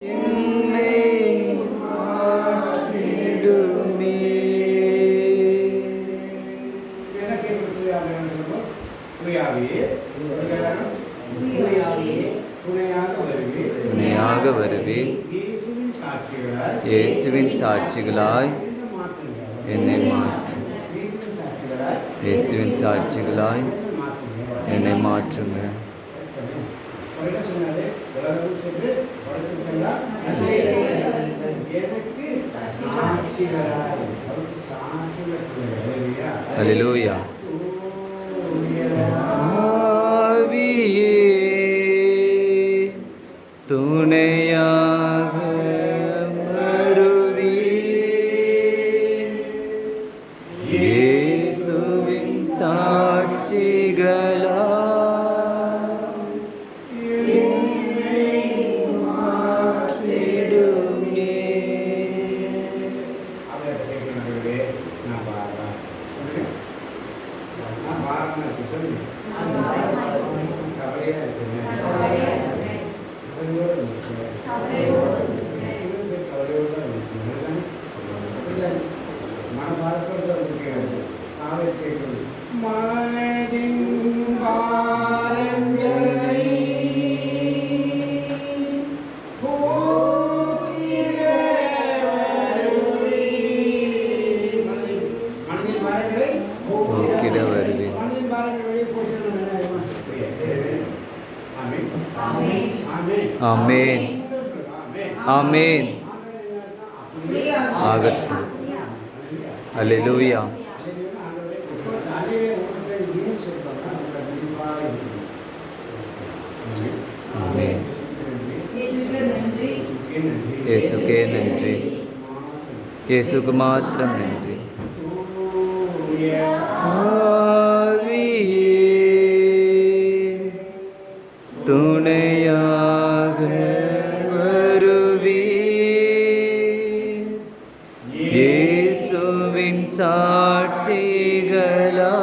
என்னை மாற்றிடுமே. துணையாக வருவே. இயேசுவின் சாட்சிகளாய் என்னை மாற்றும். இயேசுவின் சாட்சிகளாய் என்னை மாற்றுங்க. ஹல்லேலூயா. ஆவியே துணையாக வருவே. இயேசுவின் சாட்சிகளா ஆமென். ஆமென். ஆகட்டும். ஹல்லேலூயா. ஆமென். இயேசுக்கே நன்றி. இயேசுக்கு மாத்திரம் நன்றி. ஆவியே துணையாக வருவே. இயேசுவின் சாட்சிகளா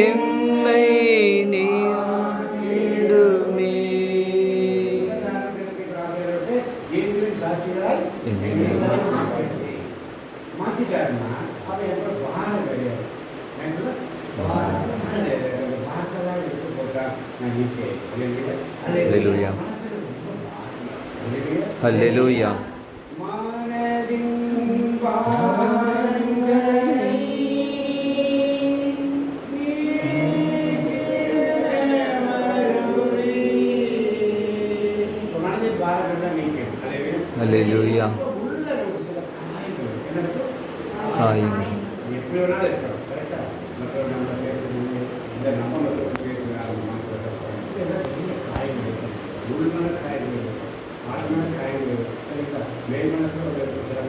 எம்மை நீடுமே. ஹல்லேலூயா. ஹல்லேலூயா. ஹல்லேலூயா.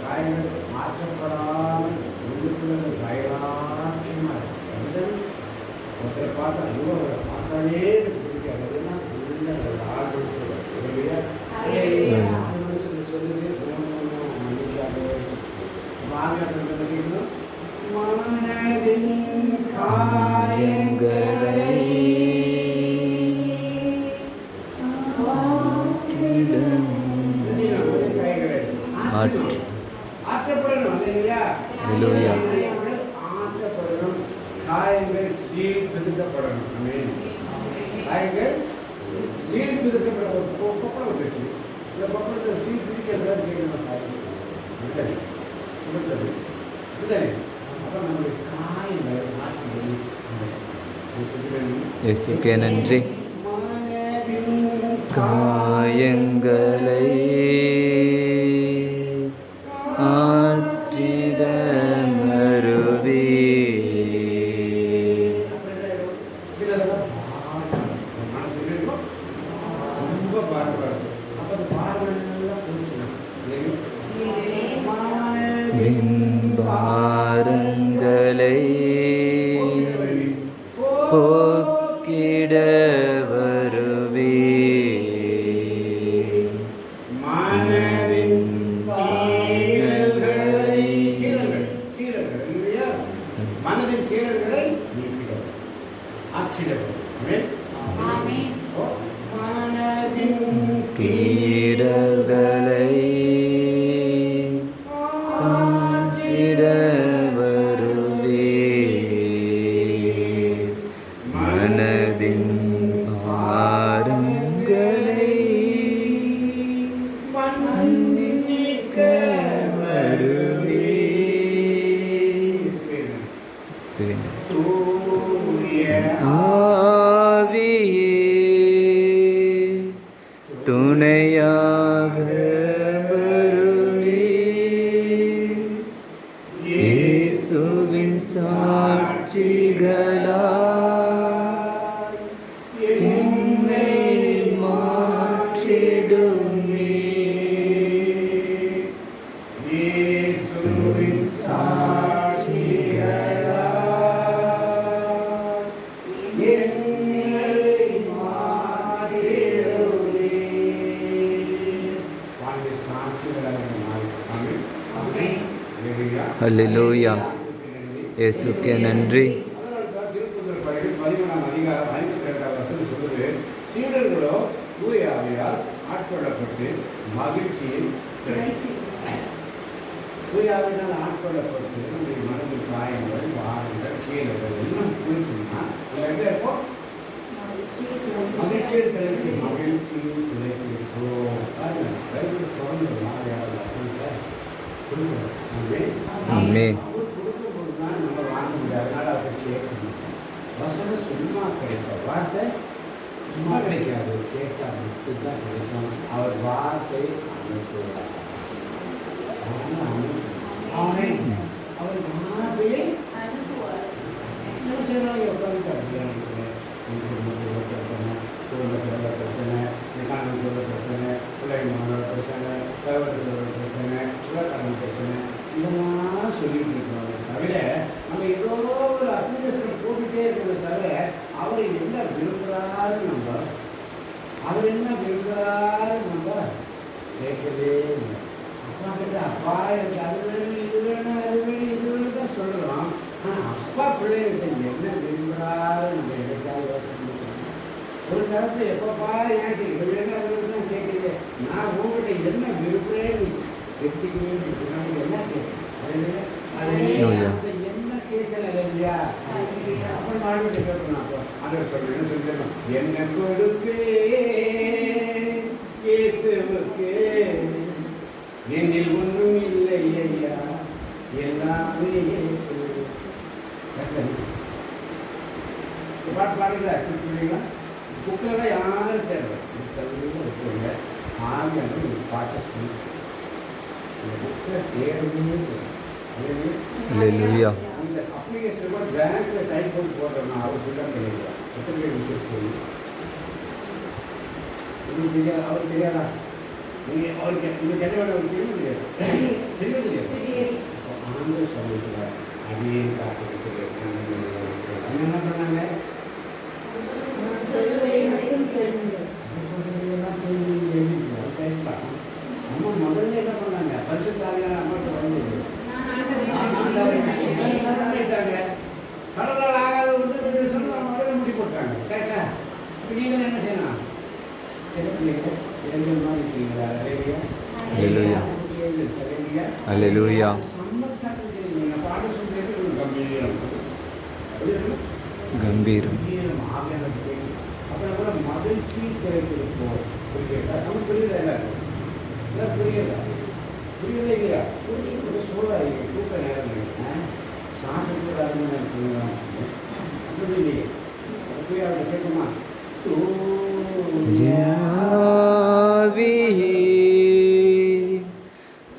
காயங்கள் மாற்றப்படாமல் உள்ளுக்குள்ள பயலாக்கியமாக ஒருத்தரை பார்த்து அனுபவங்களை பார்த்தாலே பிடிக்காதுன்னா உள்ள ஆள் மனுஷன் சொல்லுது மன்னிக்காத வாங்க மனதின் காயங்களை ஆற்றப்படணும். ஆற்றப்படணும். காயங்கள் சீர்திருத்தப்படணும். காயங்கள் சீர்திருத்தப்பட கொப்பளம் வந்துச்சு. இந்த கொப்பளத்தை சீர்திருக்கிறதா செய்யணும். காயங்கள் சுமத்தது இதுதானே. அப்போ நம்முடைய காயங்களை மாற்றி இயேசுக்கே நன்றி. காயங்களை ஆற்றிட வருவே. ரொம்ப பாரமாக அப்போ அந்த பாரமெல்லாம் பாரங்களை போக்கிட வருவே. கீறல்களை காத்திட வருவீர். மனதின் பாரங்களை மன்னிக்க வருவீர். ஆவியே துணையாக வருவீர். இயேசுவின் சாட்சிகளாய் என்னை மாற்றிடுமே. இயேசுவின் சாட்சிகளாய் என்னை மாற்றிடுமே. வாழ்க்கை சாட்சிகளாக மாறி. ஆமென். ஆமென். ஹல்லேலூயா. ஹல்லேலூயா. இயேசுக்கே நன்றி. அதனால்தான் திருக்குறள் படையில் 11ஆம் அதிகாரம் 52ஆம் வசனம் சொல்லுது, சீடர்களோ தூய ஆவியால் ஆட்கொள்ளப்பட்டு மகிழ்ச்சியில் திளைத்தார்கள். தூய ஆவியால் ஆட்கொள்ளப்பட்டு நம்முடைய மனதில் காயங்கள், வாரங்கள், கீழங்கள் எல்லாம் குறிச்சுன்னா நம்ம எங்க இருப்போம்? மகிழ்ச்சியில் திளைத்து மகிழ்ச்சியில் திளைத்திருப்போம். பாருங்க, பைபிள் தொடர்ந்து மாதிரியான வசனத்தை கொடுக்குறோம். ஆமென். நம்ம வாங்க முடியாது. அதனால அதை கேட்கணும். வசனம் சும்மா கிடைக்கும். வார்த்தை சும்மா கிடைக்காது. கேட்டால் மட்டும்தான் கிடைக்கும். அவர் வார்த்தை அமைப்புவார். அவர் வார்த்தையை என்ன செய்யணும்? உட்காந்துட்டார் பிரச்சனை, குடும்பத்தில் பிரச்சனை, எக்கானமிக்குள்ள பிரச்சனை, பிள்ளைங்களோட பிரச்சனை, கவர்மெண்ட் பிரச்சனை, உலகக்காரன் பிரச்சனை, இதெல்லாம் சொல்லிட்டு இருக்கிறோம். தவிர நம்ம ஏதோ ஒரு அப்ளிகேஷன் போட்டுகிட்டே இருக்கிறத தவிர அவர் என்ன விரும்புகிறாரு நம்ம கேட்கவே இல்லை. அப்பா கிட்ட அப்பா எனக்கு அது வேணும் இது வேணும் அது வேணும் இது வேணும் தான் சொல்கிறோம். ஆனால் அப்பா பிள்ளைகிட்ட என்ன விரும்புகிறாரு நம்ம எனக்காக யோசனை பண்ணுறோம். ஒரு தரப்பு எப்பப்பா எனக்கு இது வேணும் அது வேணும் தான் கேட்குறீங்க. நான் உங்ககிட்ட என்ன விரும்புகிறேன்னு எடுத்துக்கவே நமக்கு என்ன கேட்குறேன் என்ன கேட்கல இல்லையா? அப்புறம் ஆண்டவர்கிட்ட கேட்கணும். அப்போ ஆண்டவர் சொல்றேன் சொல்லணும், என்ன கொடுப்பே இயேசுவுக்கு என்னில் ஒன்றும் இல்லை ஐயா எல்லாமே இயேசு. பாட்டு பாடுங்களா சொல்றீங்களா? புக்கில் யாரும் தேவை புத்தகங்க ஆங்கிலம் பாட்டை சொல்லி புக்கை தேவையே ஹல்லேலூயா. இந்த அப்ளிகேஷன் கூட பேங்க்ல சைன் போட்டு போடுறோம்னா அவர் சொல்லிதான் கிடையாது. எத்தனை பேர் விசேஷம் உங்களுக்கு தெரியாது, அவருக்கு தெரியாதா? நீங்கள் அவருக்கு உங்களுக்கு என்ன வேணும் அவருக்கு தெரியும் தெரியாது தெரியாது. ஆண்கள் சொல்லிக்கிறார் அடியே காட்டுறது என்ன பண்ணாங்க? அம்மா முதல்ல என்ன பண்ணாங்க? பரிசுத்தாவியான அம்மாட்ட வந்து கடலால் ஆகாத ஒன்று சொல்லி அவங்க முதல்ல முடி போட்டாங்க. கரெக்டா? இப்போ நீங்கள் என்ன செய்யணும்? சில பிள்ளைங்க இளைஞர் மாதிரி இருக்கீங்களா? ஹல்லேலூயா. ஹல்லேலூயா. சம்மர் சாப்பிட்டு நீங்கள் பாட சொல்லிட்டு கம்பீரம் கம்பீரம் ஆவியான அப்புறம் கூட மகிழ்ச்சி கிடைத்திருப்போம். புரியுதா? நமக்கு புரியுதா? எல்லாம் புரியுதா? புரியுதா இல்லையா? ஒரு சூழல் தூக்க நேரம் சாப்பிட்டு ஒரு அரை மணி நேரம் தூங்கலாம். அப்படி இல்லையே போய் அவரை கேட்குமா? ஜாவியே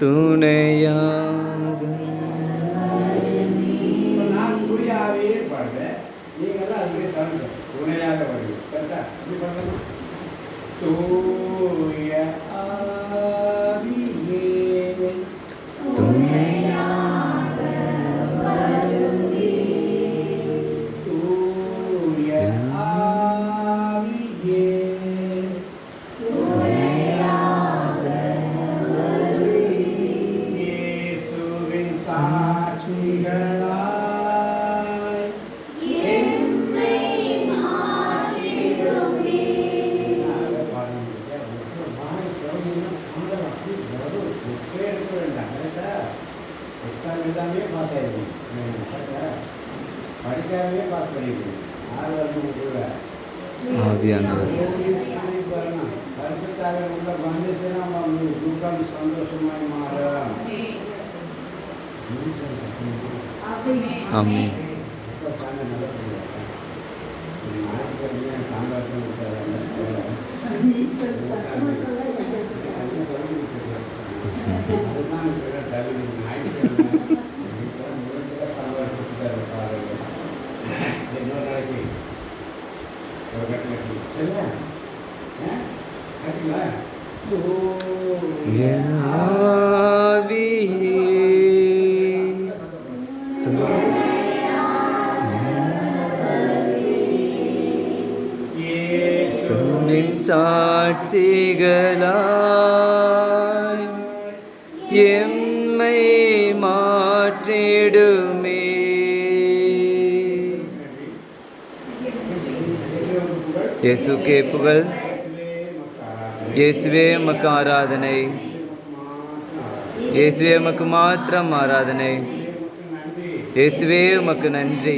துணையாக நான் தூயாவே பாடுறேன். நீங்கள்லாம் அதுவே சாப்பிட துணையாக வருவீங்க. கரெக்டா? அப்படி பண்ணணும். தூய ஆவியே துணையாக தூய ஆவியே இயேசுவின் சாட்சிகளாய் என்னை மாற்றிடுமே. பாஸ் ஆகிருக்கணும். படிக்காமே பாஸ் பண்ணிருக்கணும். 6 வருஷத்துக்குள்ள ஆவியானவர் வரணும். பரிசுத்தாக உள்ள வந்துச்சுன்னா அவங்க துக்கம் சந்தோஷமாய் மாறும். ஆமென். என் ஆவியே இயேசுவின் சாட்சிகளாய் எம்மை மாற்றிடுமே. இயேசுக்கே புகழ். இயேசுவே உமக்கு ஆராதனை. இயேசுவே உமக்கு மாத்திரம் ஆராதனை. இயேசுவே உமக்கு நன்றி.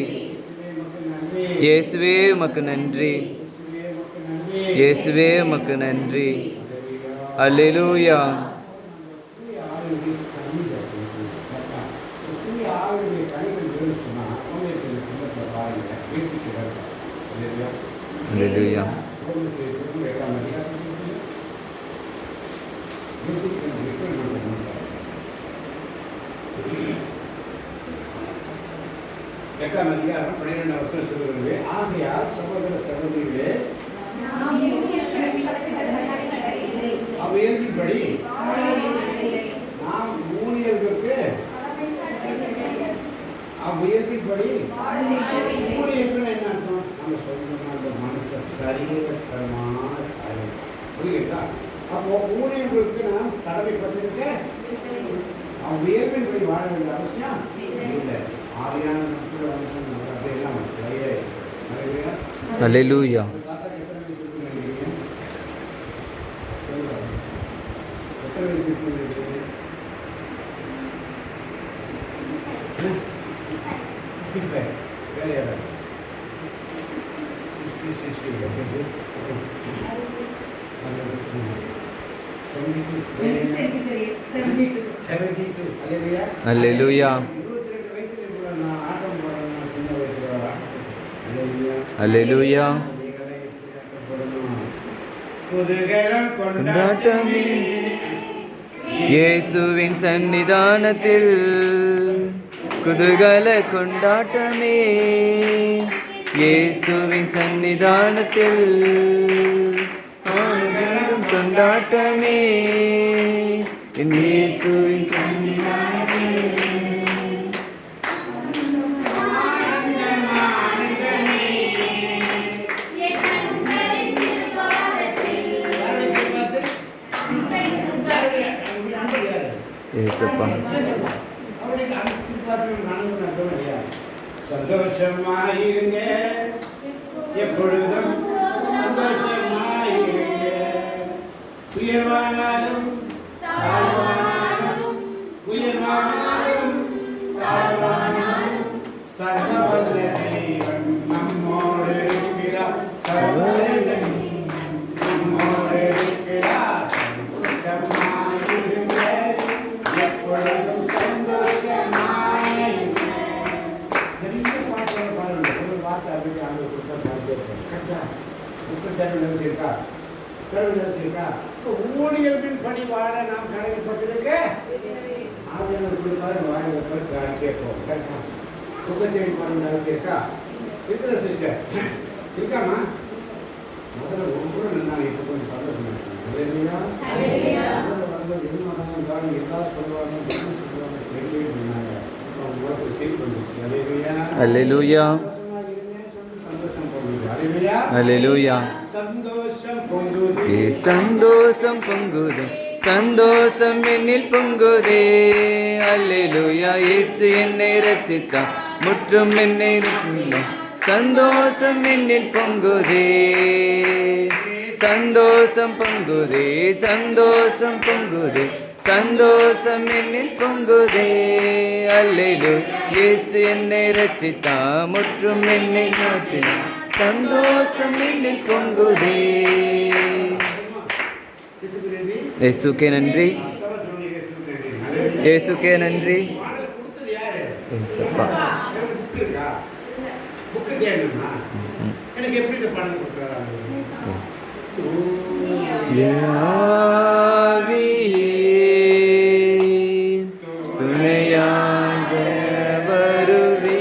இயேசுவே உமக்கு நன்றி. இயேசுவே உமக்கு நன்றி. அல்லேலூயா. அல்லேலூயா. எட்டாம் அதிகாரம் 12ஆம் வசனம் சொல்லுகிறது, ஆகையால் சகோதர சகோதரிகளே அவ்வியல்பின்படி நாம் ஊழியர்களுக்கு அவ்வியல்பின்படி ஊழியர்கள் என்ன அர்த்தம்? நம்ம சொல்லணும்னா அந்த மனச சரீரமான காரியம் புரியுதா? அப்போ ஊழியர்களுக்கு நாம் கடமைப்பட்டிருக்க அவ்வியல்பின்படி வாழ வேண்டிய அவசியம் இல்லை. ஆவியான அப்படியெல்லாம் அல்லேலூயா. அல்லேலூயா. அல்லேலூயா. கொண்டாட்டமே இயேசுவின் சன்னிதானத்தில் குதூகல கொண்டாட்டமே. இயேசுவின் சன்னிதானத்தில் ஆனந்தம் கொண்டாட்டமே. என் இயேசுவின் சன்னிதானத்தில் சந்தோஷமாயிருங்க, எப்பொழுதும் சந்தோஷமாயிருங்க. உயர்வானாலும் தாழ்வானாலும், உயர்வானாலும் தாழ்வானாலும் சர்வவல்ல தேவன் நம்மோடு இருக்கிறார். சர்வவல்ல நம்மோடு இருக்கிறார். சந்தோஷமாயிருங்க, எப்பொழுதும் சந்தோஷமாயிருங்க. நிறைய பாட்டுகள் பாருங்க. ஒரு வார்த்தை அப்படி ஆண்டு கொடுத்தா இருக்கா இருக்கா. ஊழியர்பின் பணி வாழ நாம் கடமைப்பட்டிருக்க ஆவியானவர் வாழ கேட்போம். சுகத்தேடி பாருங்க அவசியம் இருக்கா? இருக்குதா சிஸ்டர்? இருக்காமா? முதல்ல ஒவ்வொரு நாள் இப்போ கொஞ்சம் சந்தோஷமா இருக்காங்க. அல்லேலூயா. அல்லேலூயா. சந்தோஷம் பொங்குதே, சந்தோஷம் என்னில் பொங்குதே. அல்லேலூயா. இயேசு என்னை ரட்சித்தார், முற்றும் என்னை சந்தோஷம் என்னில் பொங்குதே. சந்தோஷம் பொங்குதே, சந்தோஷம் பொங்குதே, சந்தோஷம் என்னில் பொங்குதே. அல்லேலூயா. இயேசு என்னை ரட்சித்தார், முற்றும் என்னை மாற்றினார். சந்தோஷம் என்னில் பொங்குதே. இயேசுக்கே நன்றி, இயேசுக்கே நன்றி. ஏசப்பா. எனக்கு எப்படி இந்த பாடல் கொடுக்குறாங்க? துணையாக வருவே.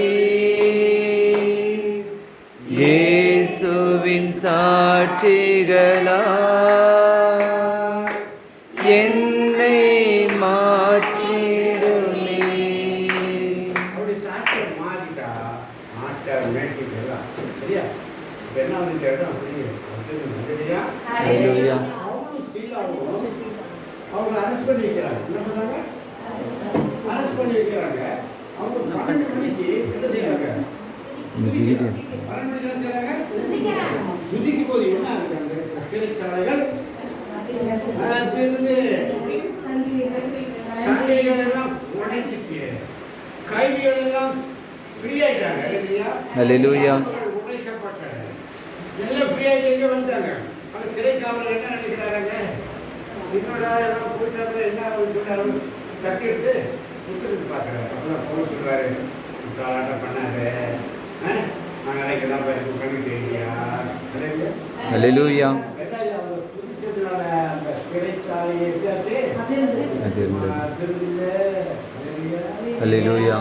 இயேசுவின் சாட்சிகளா என்னை மாற்றிடுமே. அப்படி சாட்சியம் மாறிட்டா ஆட்டோமேட்டிக் எல்லாம் சரியா? இப்போ என்ன வந்து கேட்டோம் அப்படியே ஹல்லேலூயா. அவங்களும் சீலாவும் அவங்களை அரெஸ்ட் பண்ணி வைக்கிறாங்க. என்ன பண்ணாங்க? அரெஸ்ட் பண்ணி வைக்கிறாங்க. அவங்க 12 மணிக்கு என்ன செய்யறாங்க? 12 மணிக்கு என்ன செய்யறாங்க? சுதிக்கும் போது என்ன ஆகுது? அந்த சிறைச்சாலைகள் சண்டைகள் எல்லாம் உடைஞ்சிச்சு, கைதிகள் எல்லாம் ஃப்ரீ ஆயிட்டாங்க. ஹல்லேலூயா. உடைக்கப்பட்டாங்க, எல்லாம் ஃப்ரீ ஆயிட்டு எங்க வந்துட்டாங்க. அந்த சிறை காவலர் என்ன நினைக்கிறாங்க? என்னடா எல்லாம் போயிட்டாங்க, என்ன சொன்னாரு? கத்தி எடுத்து புத்தகத்துக்கு பார்க்குறாரு. அப்பெல்லாம் போக சொல்றாரு, காலாட்டம் பண்ணாரு, நாங்கள் அன்னைக்கெல்லாம் பண்ணிட்டேயா? ஹல்லேலூயா. புதிச்சதுனால அந்த சிறைச்சாலையை எப்படியாச்சு ஹல்லேலூயா.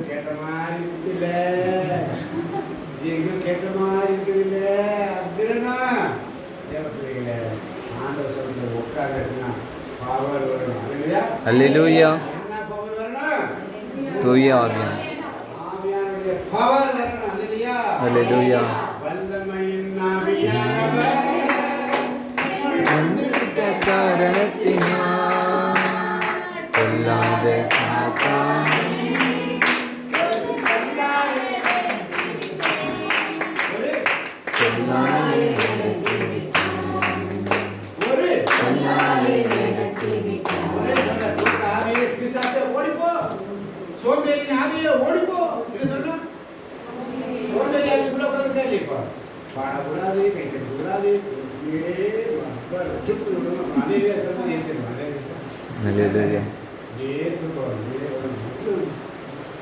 கேட்ட மாதிரி இருக்குல்ல, எங்க கேட்ட மாதிரி இருக்குது இல்ல? அதுனா தேவப்பிள்ளைகள ஆண்டவர் சொல்ற உட்கார்ந்துனா பவர் வரணும். ஹல்லேலூயா. என்ன பவர் வரணும்? தூய ஆவியானவர் ஆவியானவருடைய பவர் வரணும். ஹல்லேலூயா. வல்லமையின் ஆவியானவர் வந்துவிட்ட காரணத்தினால் கொல்லாத சாத்தான் சோம்பேறின் ஆவியே ஓடிப்போ. என்ன சொல்றோம்? சோம்பேறி ஆவிக்குள்ள உட்கார்ந்துட்டா இல்லையா? பாடக்கூடாது, கை கட்டக்கூடாது,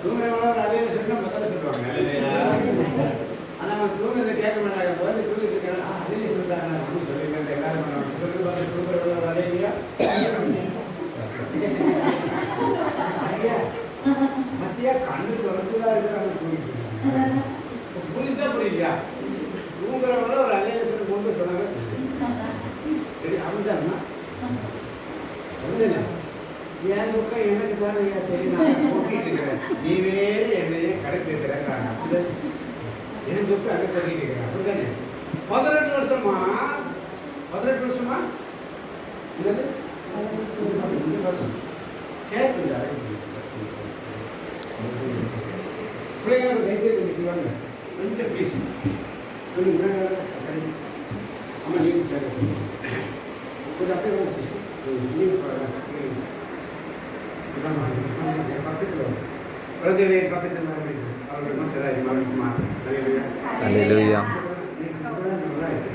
தூங்குறவங்க அதே சொன்னா முதல்ல சொல்லுவாங்க. ஆனா அவன் தூங்குறதை கேட்க மாட்டாங்க. போது தூங்கிட்டு இருக்காங்க, அதே சொல்றாங்க அப்படின்னு சொல்லியிருக்காங்க. எல்லாரும் சொல்லி பார்த்து தூங்குறவங்க அதே இல்லையா? மத்தியா கண்ணு திறந்துதான் இருக்கிறாங்க. தூங்கிட்டு புரிஞ்சா புரியலையா? தூங்குறவங்கள ஒரு அலையில சொல்லி கொண்டு சொன்னாங்க. சரி அப்படிதானா? என் துக்கம் எனக்கு தானே தெரியும். நான் கொட்டிட்டு இருக்கிறேன், நீ வேறு என்னையே கடைக்கு இருக்கிறாங்க. என் துக்கம் அங்கே கொட்டிட்டு இருக்கிறேன். அப்படிதானே? 18 வருஷமா என்னது கேட்குது. பிள்ளைங்க தயவுசெய்து நிற்கிறாங்க. கொஞ்சம் பீஸ் அம்மா நீங்க கொஞ்சம் அப்படியே பக்கத்தில் குழந்தைகளை பக்கத்தில் அவர்கள் ஹல்லேலூயா.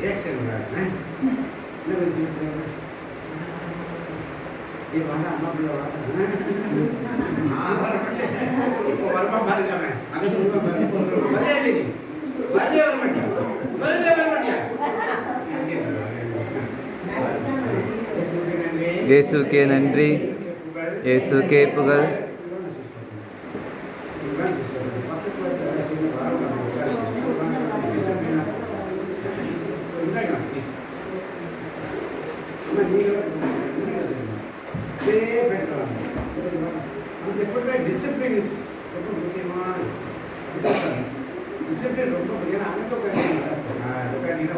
ரியாக்ஷன் அம்மா பிள்ளை இப்போ வரமா பாருக்காம அங்கே வரவே வர மாட்டியா? வரவே வர மாட்டியா? இயேசுக்கே நன்றி, இயேசுக்கே புகழ். டிசிப்ளின் ரொம்ப முக்கியமான டிசிப்ளின் ரொம்ப முக்கியம். அங்கே உட்காந்து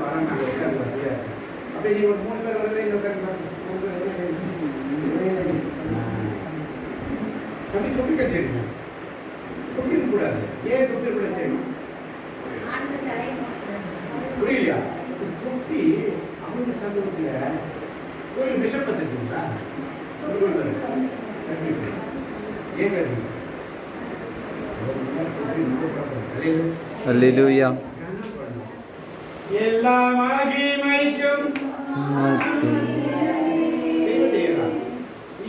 வராங்க, அங்கே உட்காந்து வசதியாக இருக்கு. அப்படி நீ ஒரு 3 பேர் வரல, இங்கே உட்காந்து அப்படி தொப்பி கட்டிடுங்க. தொப்பி கூடாது. ஏன் தொப்பி கூட தெரியும்? புரியலையா? தொப்பி அவங்க சமூகத்தில் கோயில் பிஷப் பார்த்துருக்கீங்களா? அல்லேலூயா. எல்லா மகிமைக்கும்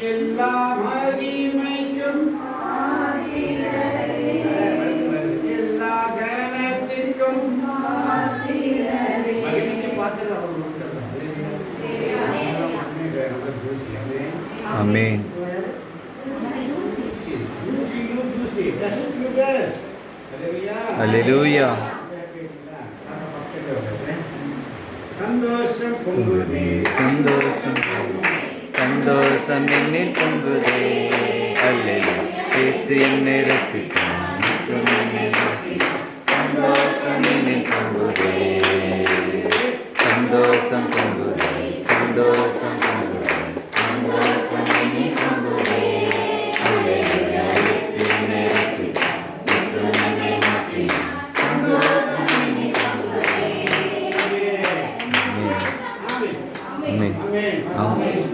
எல்லா மகிமைக்கும் எல்லா கனத்திற்கும் மகிமைக்கு பார்த்து ஆமென். அல்லேலூயா. சந்தோஷம் பொங்குதே, சந்தோஷம் சந்தோஷம் என்னில் பொங்குதே. அல்லேலூயா. இயேசு என்னை ரட்சித்தார். சந்தோஷம் என்னில் பொங்குதே, சந்தோஷம் பொங்குதே, சந்தோஷம் பொங்குதே, சந்தோஷம் என்னில் பொங்குதே. அல்லேலூயா. இயேசு என்னை ரட்சித்தார். என்னை மாற்றினார். சந்தோஷம் என்னில் பொங்குதே. ஆமென். ஆமென்.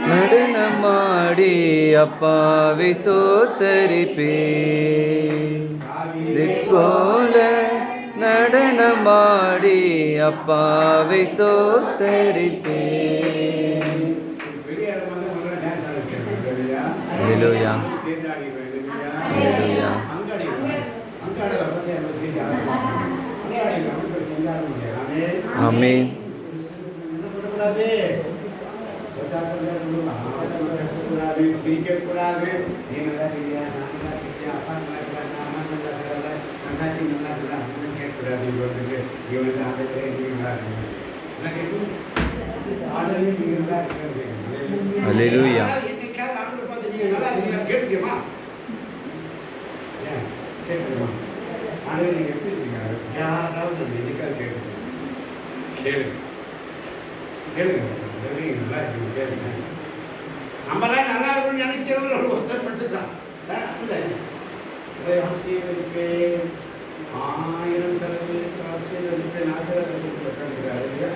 நடனமாடி அப்பாவை ஸ்தோத்தரிப்பேன். போல நடனமாடி அப்பாவை ஸ்தோத்தரிப்பேன். அல்லேலூயா. அல்லேலூயா. ஆமென். சிரிக்கக்கூடாது. நீ நல்லா இருக்கியா, நான் நல்லா இருக்கியா, அப்பா நல்லா இருக்கிறாங்க, அம்மா நல்லா இருக்கிறாங்க, அண்ணாச்சி நல்லா இருக்குதா அப்படின்னு கேட்கக்கூடாது. இவருக்கு இவனுக்கு அந்த நீங்க நல்லா இருக்கீங்க, என்ன கேட்கும் ஆடலே நீங்க நல்லா இருக்கிறது. அல்லேலூயா. என்னைக்காவது ஆண்டு பார்த்து நீங்க நல்லா இருக்கீங்களா கேட்டுக்கமா, ஏன் கேட்கணுமா? ஆடவே நீங்க எப்படி இருக்கீங்க யாராவது என்னைக்காவது கேட்குங்க, கேளுங்க கேளுங்க நல்லா இருக்கீங்க கேளுங்க. நம்மளாம் நல்லா இருக்கும்னு நினைக்கிறவர் ஒரு ஒருத்தர் மட்டும்தான். ஆசீர்வதிப்பேன், 1000 தடவை ஆசீர்வதிப்பேன், ஆசீர்வாதம்.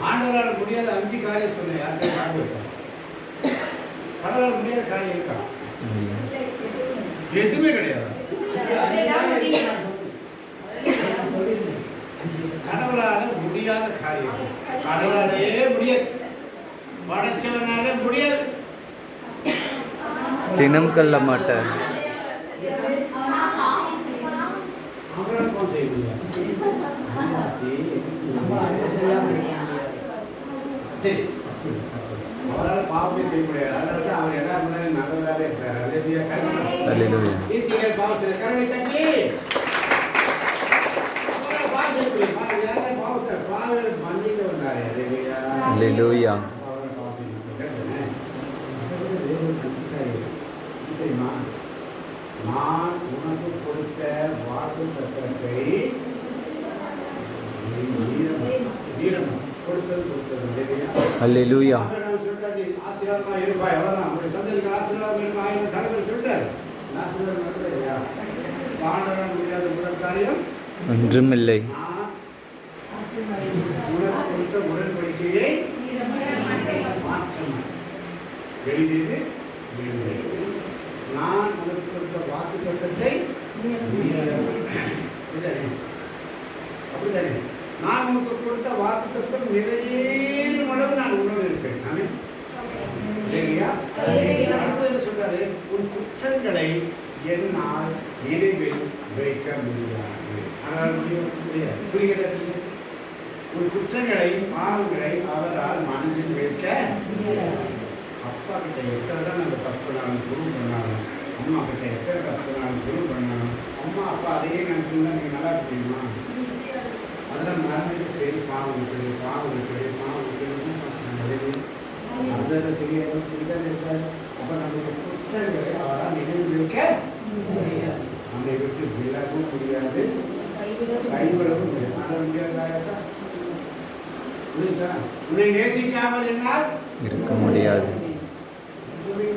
ஆண்டவரால் முடியாத 5 காரியம் சொன்னேன். யாருக்கும் காரியம் இருக்கா? கடவுளால் முடியாத காரியம் இருக்கா? எதுவுமே கிடையாது. கடவுளால முடியாத காரியம் கடவுளாலே முடியாது, படைச்சவனால முடியாது. சினம் கொள்ள மாட்டார். அவரால் பாவமே செய்ய முடியாது. அதனால தான் அவர் எல்லா முன்னாடி நல்லவராகவே இருக்காரு. அல்லேலூயா. ஈஸியாக பாவத்தை கரங்களை தட்டி மன்னிக்க வந்தாரு. அல்லேலூயா. நான் உனக்கு கொடுத்த வாக்குத்தத்தத்தை வீரம் கொடுத்தது. அல்லேலூயா. ஆசீர்வாதமா இருப்பாய், அவ்வளவுதான். உங்களுடைய சந்ததிக்கு ஆசீர்வாதம் இருப்பாய். இந்த தலைவர் சொல்லிட்டாரு, ஆசீர்வாதம் நடந்தது இல்லையா? பாண்டவன் முடியாத முதல் காரியம் ஒன்றுமில்லை. உனக்கு கொடுத்த உடன்படிக்கையை மாற்றம் எழுதியது. நான் உனக்கு கொடுத்த வாக்கு தத்தத்தை அப்படித்தானே? நான் உனக்கு கொடுத்த வாக்கு தத்தம் நிறைவேறும் அளவு நான் உணவு இருப்பேன். நானே இல்லையா? அடுத்தது சொல்றாரு, உன் குற்றங்களை என்னால் நினைவில் வைக்க முடியாது. ஆனால் முடியாது. புரிகிறது? உன் குற்றங்களை பாவங்களை அவரால் மனதில் வைக்க முடியாது. அப்பா கிட்ட எத்தனை தான் நம்ம தப்பு பண்ணாலும் குரு பண்ணாலும், அம்மா கிட்ட எத்தனை தப்பு பண்ணாலும் குரு பண்ணாலும், அம்மா அப்பா அதையே நினைச்சுன்னா நீங்க நல்லா இருக்கீங்களா? அதெல்லாம் மறந்துட்டு சரி பாவம் இருக்குது, பாவம் இருக்குது, பாவம் இருக்குது, அந்த செய்ய இருக்காது. அப்போ நம்மளுக்கு குற்றங்களை அவரால் நினைவு வைக்க முடியாது. நம்மை விட்டு விலகவும் முடியாது, கைவிடவும் முடியாது. ஆட முடியாதாச்சா? புரியுதா? உன்னை நேசிக்காமல் என்னால் இருக்க முடியாது.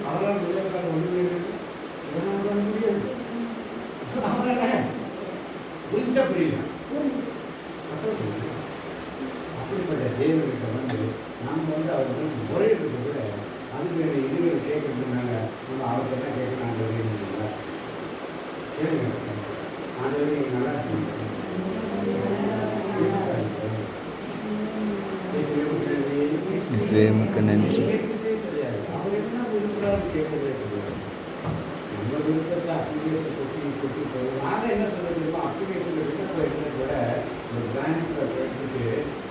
அவரால் முடியாத ஒன்றுமே இதனால் முடியாது. அவரால் புரிஞ்சா புரியல. உமக்கு நன்றி. கேட்கவே கிடையாது. அவர் என்ன விரும்புகிறாரு கேட்கவே கிடையாது. நம்ம விருப்பத்தை அப்ளிகேஷன் கொட்டி போகும். நாங்கள் என்ன சொல்ல தெரியுமா, அப்ளிகேஷன் விருப்பத்தை இருக்கிறத விட ஒரு பிரான்ச்சில் போயிட்டு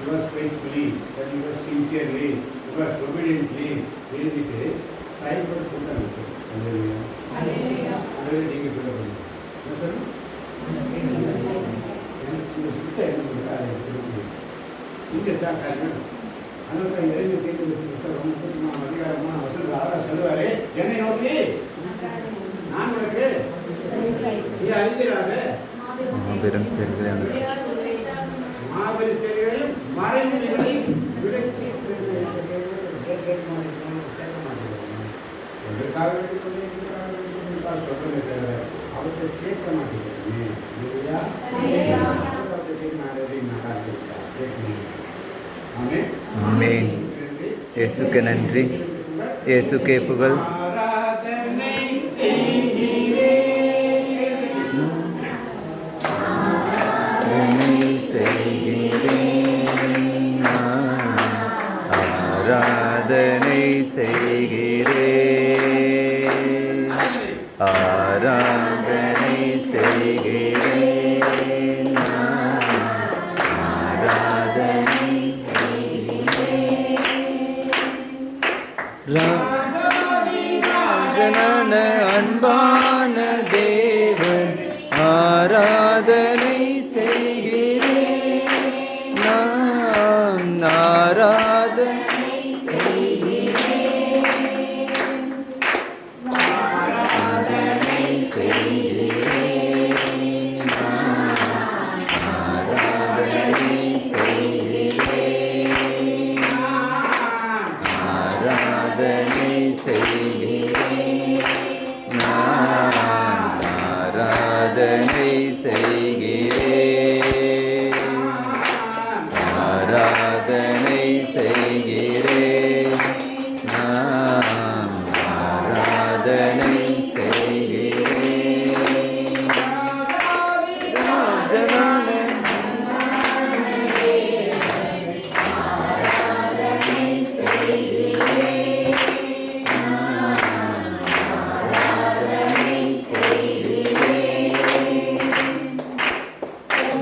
your faithfully, your sincerely, your obediently எழுதிட்டு சைபர் கூட்டம் இருக்குது. அதுவே நீங்கள் சொல்ல முடியும். என்ன சொல்லணும், எனக்கு இந்த சித்தை என்ன பண்ணுறா அதை தெரிஞ்சு இங்கே தான் காரணம். அதனால இறைவு கேட்குற புத்தகம் 34 அதிகாரமான வசனங்கள் சொல்லுவார், என்னை நோக்கி நான் உனக்கு நீ அறிந்திராத மாபெரும் செயல்களை மாபெரும் செயல்களையும் மறைமுறைகளையும் சொல்றதை தவிர அவற்றை கேட்க மாட்டேங்கிறேன். ஆமென். இயேசுக்கு நன்றி. இயேசுக்கே புகழ். ஆராதனை செய்கிறேன், ஆராதனை செய்கிறேன், ஆராதனை செய்கிறேன், ஆராதனை ராஜனான அன்பான தேவன் ஆராதனை செய்கிறேன், நான் ஆராதனை செய்கிறேன், ஆராதனை செய்கிறேன், நான் ஆராதனை செய்கிறேன், ஆராதனை செய்கிறேன், நான் ஆராதனை செய்கிறேன், ஆராதனை செய்கிறேன், நான் ஆராதனை செய்கிறேன், ராஜனான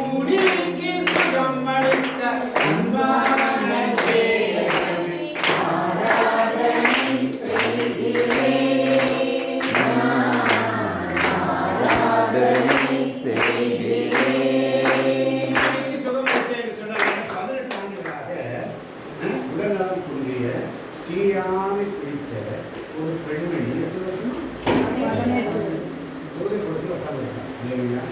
ஊழிக்கு சுகம் அளித்த அன்பான தேவன் ஆராதனை செய்கிறேன், ஆராதனை செய்கிறேன். ஊழிக்கு சுகம் அளித்த என்று சொன்னால் 18 ஆண்டுகளாக உடல்நலம் குன்றிய தீயாமை பிடித்த ஒரு பெண்மணி எத்தனை வருஷம் தொழுகை கொடுத்து உட்கார்ந்திருக்காங்க இல்லைங்களா?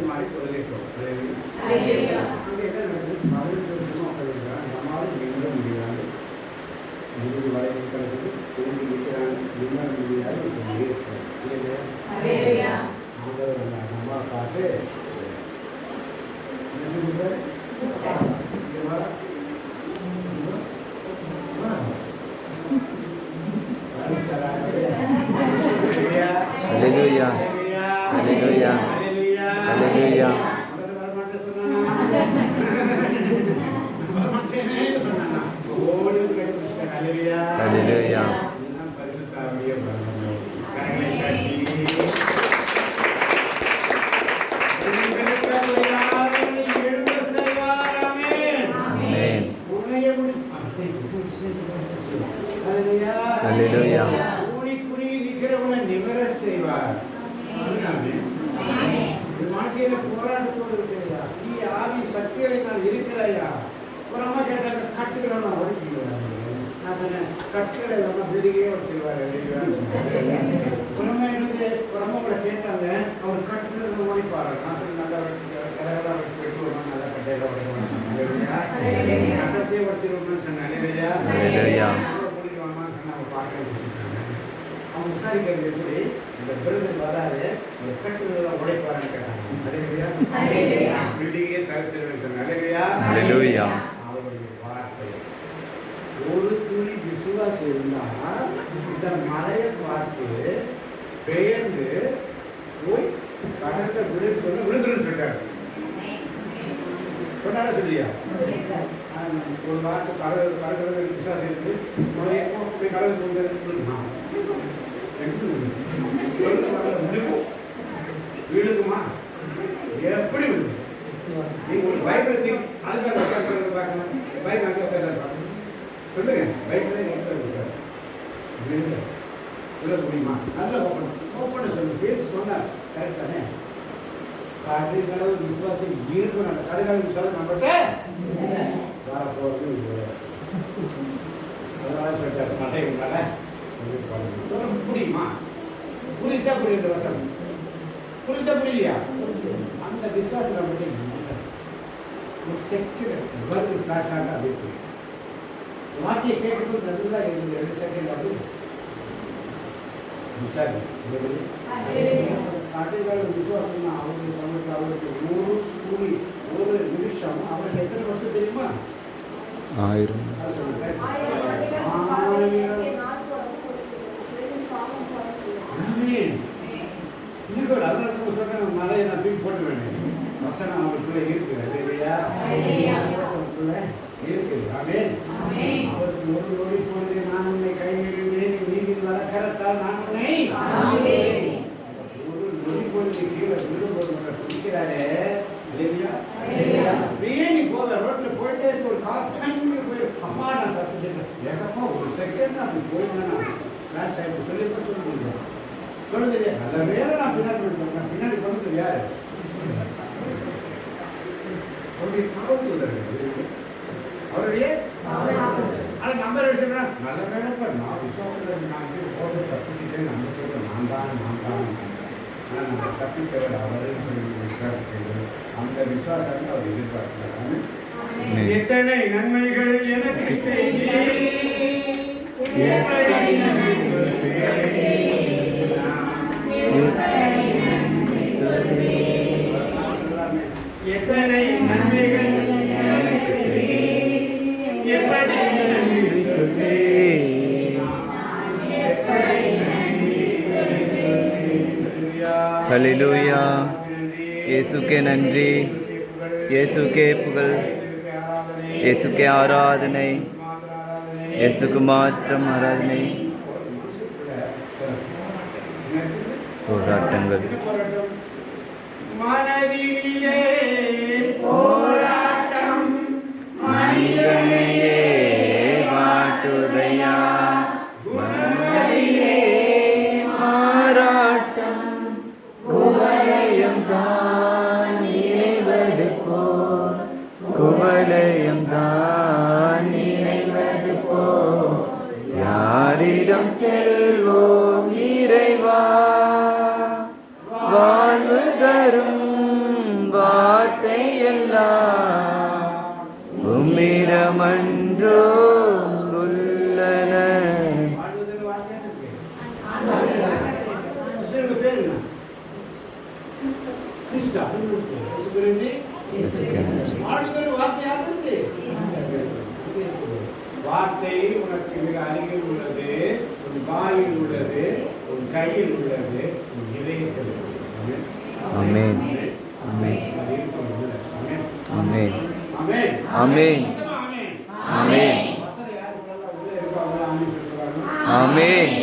மாறி தொழுகைக்கும் அங்கே என்ன நடக்குது? 18 வருஷமா உட்காந்துருக்காங்க. நம்மளாலும் நிமிட முடியாது, முதுகு வளைவு கிடக்குது, தூண்டி நிற்கிறாங்க, நிமிட முடியாது, இல்லையா? ஆண்டவர் நம்ம அம்மா பார்த்து என்ன சொல்றாரு? இங்க வா. அல்லேலூயா, அல்லேலூயா, அல்லேலூயா. அல்லேலூயா. ஆமென். அல்லேலூயா. கூடி நிற்கிறவனை நிமிர செய்வார். வாழ்க்கையில போராட்டத்தோடு இருக்கிறையா, நீ ஆவி சக்திகளை நான் இருக்கிறையா. ஒரு அம்மா கேட்டாங்க, கட்டுகளை நான் உடைக்கிறேன். நான் சொன்னேன், கட்டுகளை நம்ம பெருகே வச்சிருவாரு. ஒரு அம்மா எனக்கு ஒரு அம்மா கூட கேட்டாங்க, அவர் கட்டுகளை உடைப்பாரு. நான் சொன்ன நல்லா கலகலா போயிட்டு ஒரு நல்லா கட்டையில உடைக்கணும். கட்டத்தையே உடைச்சிருவோம்னு சொன்னேன். அல்லேலூயா. பிடிக்குவாமான்னு சொன்ன அவங்க பார்க்க அவங்க விசாரிக்கிறது எப்படி இந்த விருது வராது, இந்த கட்டுகளெல்லாம் உடைப்பாருன்னு கேட்டாங்க. பில்டிங்கே தவிர்த்து சொன்னாங்க. அல்லேலூயா. அவருடைய வார்த்தை ஒரு துளி விசுவாசம் இருந்தால் இந்த மலையை பார்த்து பெயர்ந்து போய் கடற்க விழுந்து சொன்ன விழுந்துருன்னு சொல்றாரு. சொன்னாரா சொல்லியா? ஒரு வார்த்தை கடற்கரை விசுவாசம் இருக்கு. போய் கடல் விழுக்குமா? விழுக்குமா? எப்படி விழுது? நீங்க ஒரு பைபிள் தீங்க அதுக்காக பார்க்கணும். பைபிள் அங்கே பார்க்கணும். சொல்லுங்க, பைபிளே விழுங்க விழ முடியுமா? நல்லா ஓப்பன் சொல்லு. பேசி சொன்னார் கரெக்ட் தானே? கடுகளவு விசுவாசம் இருக்கணும். அந்த கடுகளவு விசுவாசம் நம்மகிட்ட வரப்போகிறது இல்லை. அதனால சொல்லிட்டாரு மட்டை உண்டால சொல்ல புரியுமா? புரிஞ்சா புரியுது வசனம், புரிஞ்சா புரியலையா? அந்த விசுவாசம் நம்மகிட்ட ஒரு செகண்ட் வருது காஷாக அப்படி புரியும். வார்த்தையை கேட்கும்போது நல்லா இருந்து 2 செகண்ட் அப்படி கடுகளவு விசுவாசம் அவருக்கு சமூகத்தில் அவருக்கு ஒரு நிமிஷம் அவருக்கு எத்தனை வருஷம் தெரியுமா? 1000 அதனால சொல்றேன், மலையை நான் தூக்கி போட்டு வேண்டேன். வசனம் அவருக்குள்ள இருக்குது இல்லையா? விசுவாசத்துக்குள்ள இருக்குது. ஆமென். அவருக்கு ஒரு நொடி போனது நான் உன்னை கைவிடுவேன், நீதியில் வளர்க்கறத்தால் நான் உன்னை ஒரு நொடி போனது கீழே விழும்போது உங்களை பிடிக்கிறாரே இல்லையா? அப்படியே நீ போத ரோட்ல போயிட்டே ஒரு காற்று போய் அப்பா நான் தப்பிச்சேன் ஏசப்பா ஒரு செகண்ட் அப்படி போயிருந்தேன் கிளாஸ் ஆகிட்டு சொல்லி சொல்ல முடியும். சொல்லுது இல்லையா? நல்ல வேற நான் பின்னாடி கொண்டு யாரு அவருடைய காவல் சொல்றாரு. அவருடைய அது நம்ம விஷயம் நல்ல வேலைப்பா நான் விசுவாசத்தில் நான் போட்டு தப்பிச்சுட்டேன். நம்ம சொல்றேன் நான் தான் ஆனால் நம்ம தப்பிச்சவர் அவரையும் சொல்லி விசுவாசிக்கிறது. அந்த விசுவாசத்தை அவர் எதிர்பார்க்கிறார். எத்தனை நன்மைகள் எனக்கு எத்தனை நன்மைகள் எனக்கு எப்படி நன்றி சொல்வேன். ஹல்லேலூயா. இயேசுக்கே நன்றி, இயேசுக்கே புகழ், இயேசுக்கே ஆராதனை, இயேசுக்கு மாத்திரம் ஆராதனை. போராட்டங்கள் மனதிலே போராட்டம் மனிதனையே வாட்டுதையா, மனதிலே மாறாட்டம் குவலயம் தான் நினைவது போல், குவலயம் தான் நினைவது போல் யாரிடம் செல்வோம் இறைவா? வாழ்வு தரும் வார்த்தை எல்லாம் உம்மிடமன்றோ உள்ளன. வார்த்தை உனக்கு மிக அருகில் உள்ளது, உன் வாயில் உள்ளது, உன் கையில் உள்ளது, உன் இதயத்தில் உள்ளது. ஆமென். ஆமென். ஆமென். ஆமென். ஆமென். ஆமென். ஆமென்.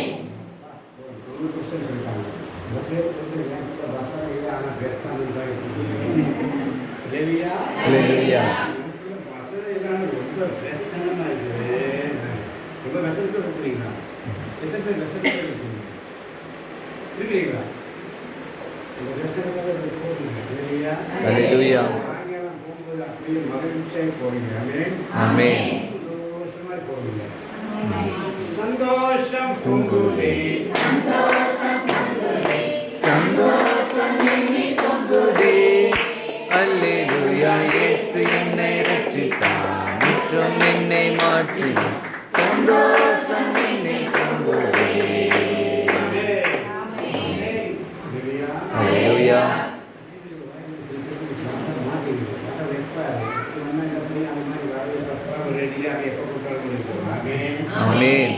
ஹல்லேலூயா. ஹல்லேலூயா. ஆமென். சந்தோஷம் பொங்குதே, சந்தோஷம் எண்ணில் பொங்குதே. அல்லேலூயா. இயேசு என்னை ரட்சித்தார், முற்றும் என்னை மாற்றினார். சந்தோஷம் எண்ணில் பொங்குதே. அல்லேலூயா. ஆமென்.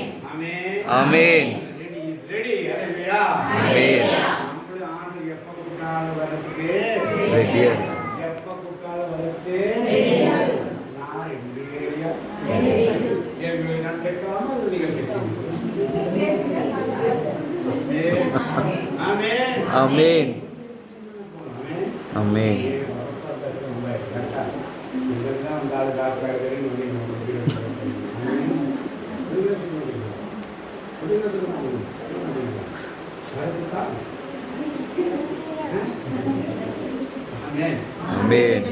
ஆமென். ரெடியா எப்ப கூப்பிட்டாலும் வரதுக்கு ஆமென். ஆமென். ஆமென். இதெல்லாம் வந்து அது டாக்டர் ஆமென்.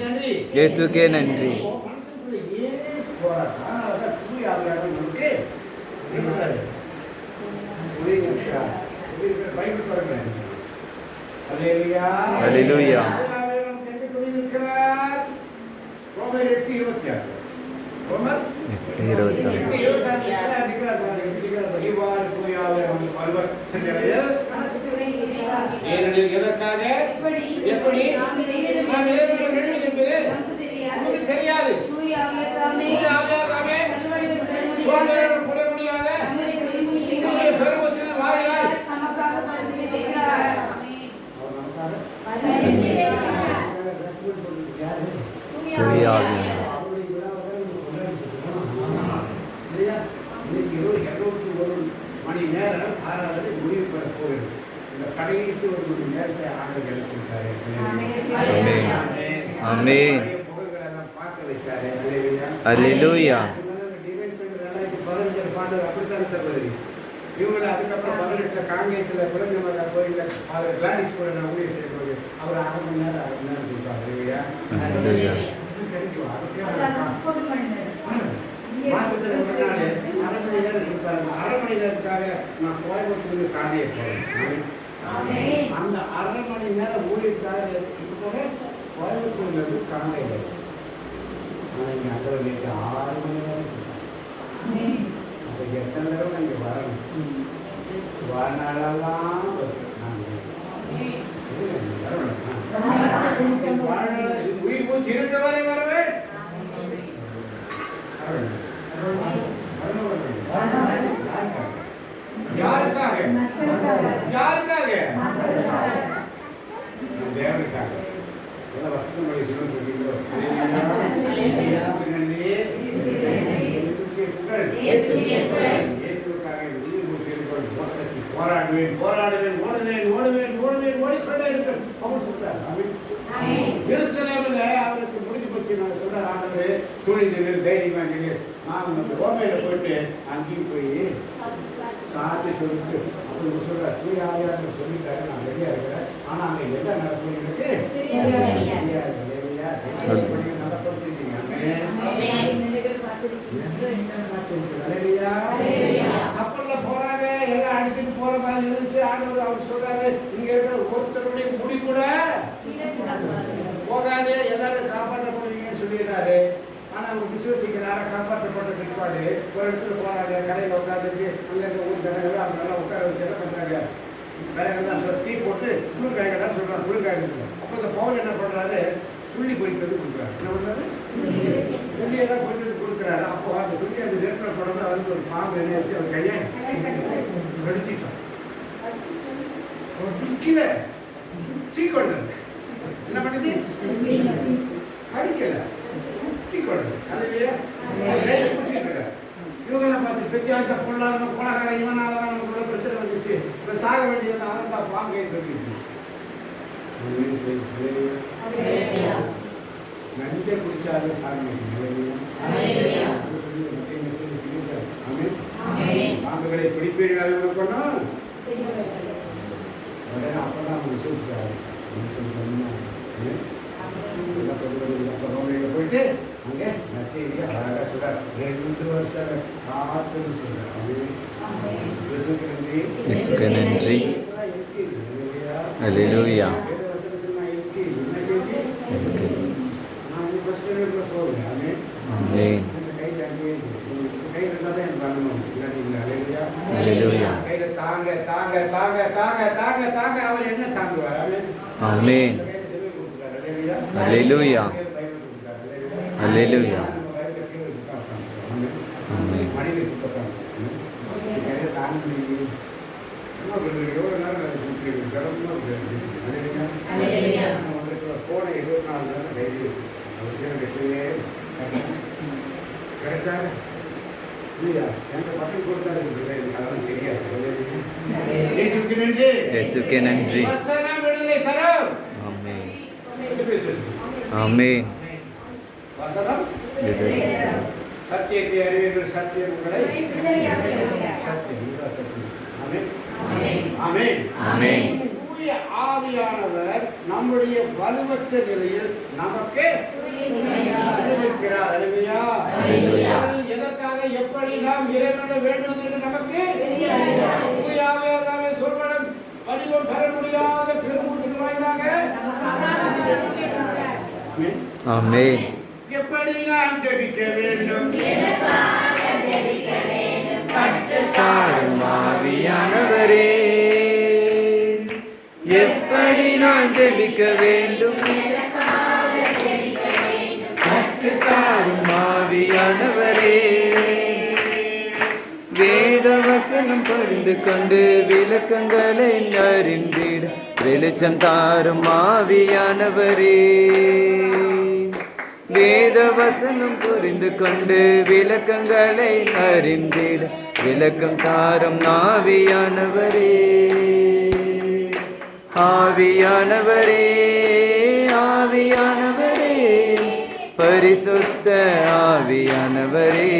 இயேசுக்கே நன்றி. அல்லேலூயா. ரோமர் 8:26. ரோமர் 8:26. ஏனெனில் எதற்காக எப்படி நாம் நிறைவேற வேண்டும் என்பது நமக்கு தெரியாது. தூய ஆவியார் தாமே சோதனையுடன் புல முடியாத நம்முடைய பெருமூச்சின் வாயால் நமக்காக பரிந்துரை செய்கிறார். அவர் நமக்காக தூய ஆவியார். மணி நேரம் 6 முடிவு பெற போகிறது. இந்த கடைசி ஒரு மணி நேரத்தை ஆண்டவர் எடுத்துட்டாரு. ஆமென். புகழ்களெல்லாம் பார்க்க வச்சாரு. அல்லேலூயா. டிவைன் சென்டர் 2015 பார்த்தது அப்படித்தான் சகோதரி. இவங்களை அதுக்கப்புறம் 18 காங்கேயத்தில் குழந்தைமலை கோயிலில் ஃபாதர் கிளாடிஸ் கூட நான் ஊழியர் செய்யும்போது அவர் 1/2 மணி நேரம் சொல்லிட்டாங்க. அல்லேலூயா. கிடைக்கும். அதுக்கே மாசத்துல ஒரு நாள் 1/2 மணி நேரம் இருப்பாங்க. 1/2 மணி நேரத்துக்காக நான் கோயம்புத்தூர்ல காரியை போறேன். அந்த 1/2 மணி நேரம் ஊழியக்காக போக கோயம்புத்தூர்ல இருந்து காலையில் ஆனால் இங்கே அந்த நேற்று 6 மணி நேரம் அப்போ எத்தனை தடவை நான் இங்கே வரணும். வாழ்நாளெல்லாம் உயிர் மூச்சு இருக்க வரை வரவேன். யாருக்காக? யாருக்காக? தேவனுக்காக. எல்லாம் வசனம் மொழி சிவன் இருக்கீங்களோ? இயேசுக்காக உயிர் மூச்சு போராடுவேன் போராடுவேன் ஓடுவேன் ஓடுவேன் ஓடுவேன் ஓடிக்கொண்டே இருப்பேன். அவர் சொல்றார். எருசலேமில் அவருக்கு முடிஞ்சு போச்சு. நான் சொல்ற ஆண்டவரே துணிந்து தைரியமா நீங்க நான் ரோமையில போயிட்டு அங்கேயும் போய் சாட்சி சொல்லிட்டு அப்படி சொல்ற தூய ஆவியார் சொல்லிட்டாரு. நான் ரெடியா இருக்கிறேன். ஆனா அங்க என்ன நடக்கும் எனக்கு நடப்பீங்க. கப்பல்ல போறாங்க எல்லாம் அடிச்சுட்டு போற மாதிரி இருந்துச்சு. ஆண்டவர் அவர் சொல்றாரு இங்க இருக்கிற ஒருத்தருடைய முடி கூட போகாது, எல்லாரும் காப்பாற்றப்படுவீங்கன்னு சொல்லிடுறாரு. ஆனா அவங்க விசுவசிக்கிறார காப்பாற்றப்பட்ட பிற்பாடு ஒரு இடத்துல போறாங்க. கரையில் உட்காந்துட்டு அங்க இருக்க ஊர் ஜனங்க அவங்க எல்லாம் உட்கார வச்சு என்ன பண்றாங்க, வேறதான் டீ போட்டு குளிர்காய்களான்னு சொல்றாங்க. குளிர்காய்கள் அப்போ இந்த பவுல் என்ன பண்றாரு, சுள்ளி போயிட்டு வந்து கொடுக்குறாரு. என்ன பண்றாரு, சுள்ளியெல்லாம் போயிட்டு கொடுக்குறாரு. அப்போ அந்த சுள்ளி அந்த நேரத்தில் படம் வந்து ஒரு பாம்பு என்ன வச்சு அவர் கையை கடிச்சிட்டான். நிக்கல, சுற்றி கொண்டது. என்ன பண்ணுது, கடிக்கல, சுற்றி கொண்டது. அதுவே பிடிச்சிட்டு இவங்கெல்லாம் பார்த்து பெத்தியாத்த பொருளாதார கொலகார இவனால தான் நமக்கு பிரச்சனை வந்துச்சு. இப்போ சாக வேண்டியது அவன் தான் பாம்பு கையை சொல்லிடுச்சு. நஞ்சை குடிச்சாலும் சாமி பாம்புகளை பிடிப்பீர்கள் கொண்டோம். உடனே அப்பதான் விசுவசிக்காரு. போயிட்டு அங்கே நச்செய்தியை அழகாக சொல்றார். 2 வருஷம் காத்துன்னு சொல்றார். இயேசுக்கு நன்றி. அல்லேலூயா. ஆமென். அல்லேலூயா. தாங்க தாங்க தாங்க தாங்க தாங்க தாங்க அவர் என்ன தாங்குவார். ஆமென். அல்லேலூயா. அல்லேலூயா. ஆமென். எவ்வளோ நேரம் போன 24 நேரம் டைரி கரெக்டாக இல்லையா? எனக்கு பட்டம் கொடுத்தாரு. அதெல்லாம் தெரியாது. இயேசுக்கு நன்றி. வசனம் விடுதலை தரும். ஆமென். வசனம் ஆமென். விடுதலை தரும். சத்தியத்தை அறிவீர்கள், சத்தியம் உங்களை சத்தியம் இதுதான் சத்தியம். ஆமென். ஆமென். ஆமென். தூய ஆவியானவர் நம்முடைய வலுவற்ற நிலையில் நமக்கு அறிவிக்கிறார். அல்லேலூயா. எதற்காக எப்படி நாம் இறைவனிடம் வேண்டும் என்று நமக்கு தூய ஆவியானவர் சொல்வதும் வலிவம் பெற முடியாத பெருமூச்சின் வாயிலாக ஆமென். எப்படி நாம் ஜெபிக்க வேண்டும், தாரும் ஆவியானவரே, எப்படி நான் ஜெபிக்க வேண்டும், தாரும் ஆவியானவரே. வேத வசனம் புரிந்து கொண்டு விளக்கங்களை அறிந்திட வெளிச்சம் தாரும் ஆவியானவரே. வேத வசனம் புரிந்து கொண்டு விளக்கங்களை அறிந்திட விளக்கம் தாரும் ஆவியானவரே. ஆவியானவரே, ஆவியானவரே, பரிசுத்த ஆவியானவரே.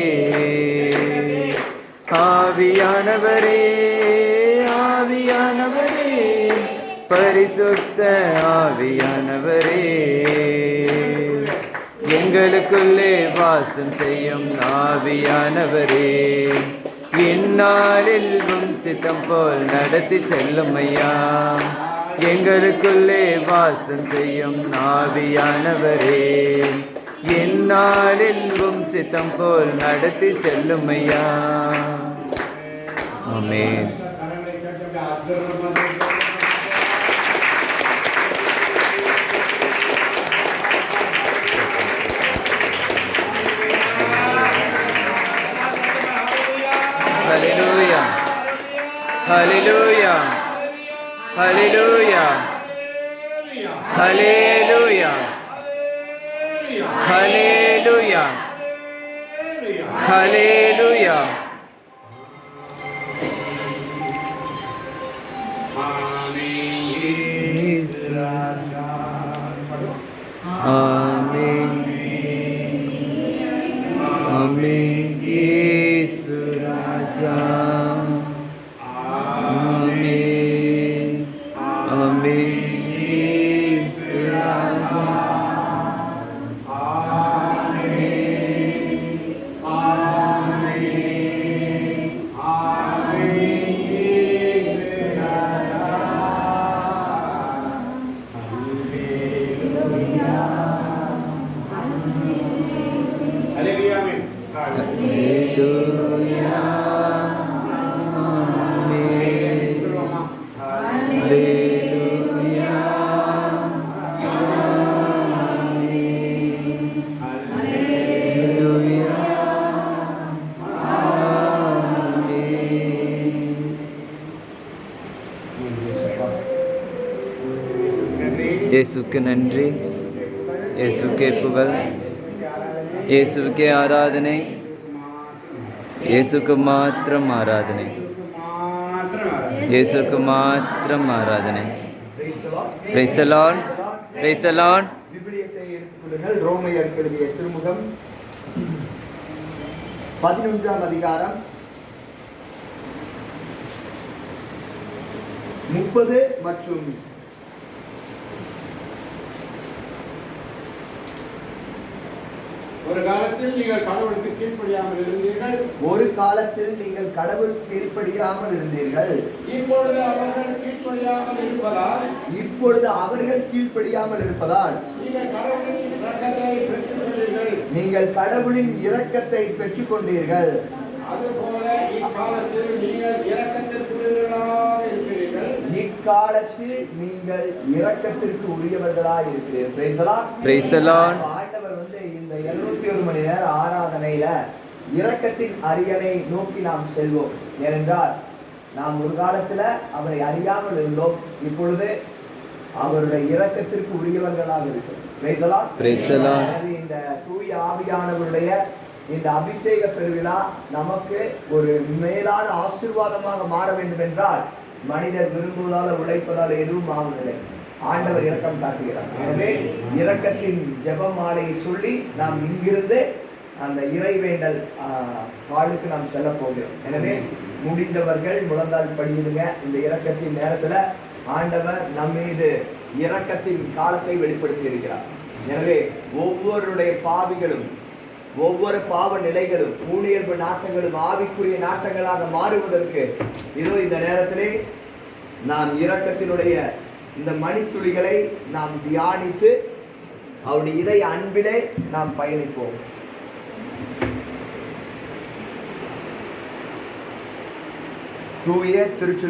ஆவியானவரே, ஆவியானவரே, பரிசுத்த ஆவியானவரே. எங்களுக்குள்ளே வாசம் செய்யும் ஆவியானவரே, இந்நாளில் உம் சித்தம் போல் நடத்தி செல்லும் ஐயா. எங்களுக்குள்ளே வாசம் செய்யும் ஆவியானவரே, இந்நாளில் உம் சித்தம் போல் நடத்தி செல்லும் ஐயா. ஆமென். கரங்களை தட்டுங்க. அற்புதமாக Hallelujah. Hallelujah. Hallelujah. Hallelujah. Hallelujah. Hallelujah. Amen. Amen. Yesu Raja. Amen. Amen. Yesu Raja. Hallelujah. Amen. Hallelujah. Amen. Hallelujah. Amen. இயேசுக்கு நன்றி, இயேசுக்கே புகழ், இயேசுக்கே ஆராதனை, இயேசுக்கு மாத்திரம் ஆராதனை, இயேசுக்கு மாத்திரம் ஆராதனை. Praise the Lord. Praise the Lord. விபிலியத்தை எடுத்துக்கொள்ளுங்கள். ரோமையர் எழுதிய திருமுகம் 11ஆம் அதிகாரம் 30 மற்றும் ஒரு காலத்தில் நீங்கள் கடவுளுக்கு கீழ்ப்படியாமல் இருந்தீர்கள். ஒரு காலத்தில் நீங்கள் கடவுள் கீழ்ப்படியாமல் இருந்தீர்கள். இப்பொழுது அவர்கள் கீழ்ப்படியாமல் இருப்பதால் நீங்கள் கடவுளின் இரக்கத்தை பெற்றுக்கொண்டீர்கள். அதுபோல இக்காலத்தில் நீங்கள் இரக்கத்திற்குரியவர்களாக இருக்கிறீர்கள். இக்காலத்தில் நீங்கள் இரக்கத்திற்கு உரியவர்களாக இருக்கிறீர்கள். Praise the Lord. ஆண்டவர் இந்த 701 மணி நேர ஆராதனையில இரக்கத்தின் அரியணை நோக்கி நாம் செல்வோம். ஏனென்றால் நாம் ஒரு காலத்துல அவரை அறியாமல் இருந்தோம். இப்பொழுது அவருடைய இரக்கத்திற்கு உரியவர்களாக இருக்கிறோம். Praise the Lord. இந்த தூய ஆவியானவருடைய இந்த அபிஷேக பெருவிழா நமக்கு ஒரு மேலான ஆசீர்வாதமாக மாற வேண்டும் என்றால் மனிதர் விரும்புவதால் உழைப்பதால் எதுவும் ஆகவில்லை. ஆண்டவர் இரக்கம் காட்டுகிறார். எனவே இரக்கத்தின் ஜெபமாலையை சொல்லி நாம் இங்கிருந்து அந்த இறைவேண்டல் வாழ்வுக்கு நாம் செல்ல போகிறோம். எனவே முடிந்தவர்கள் முழந்தால் படியிடுங்க. இந்த இரக்கத்தின் நேரத்துல ஆண்டவர் நம் மீது இரக்கத்தின் காலத்தை வெளிப்படுத்தி இருக்கிறார். எனவே ஒவ்வொருடைய பாவிகளும் ஒவ்வொரு பாவ நிலைகளும் ஊழியல்பு நாட்டங்களும் ஆவிக்குரிய நாட்டங்களாக மாறுவதற்கு இதோ இந்த நேரத்திலே நாம் இரக்கத்தினுடைய இந்த மணித்துளிகளை நாம் தியானித்து அவருடைய இதய அன்பிலே நாம் பயணிப்போம். தூய திருச்சொல்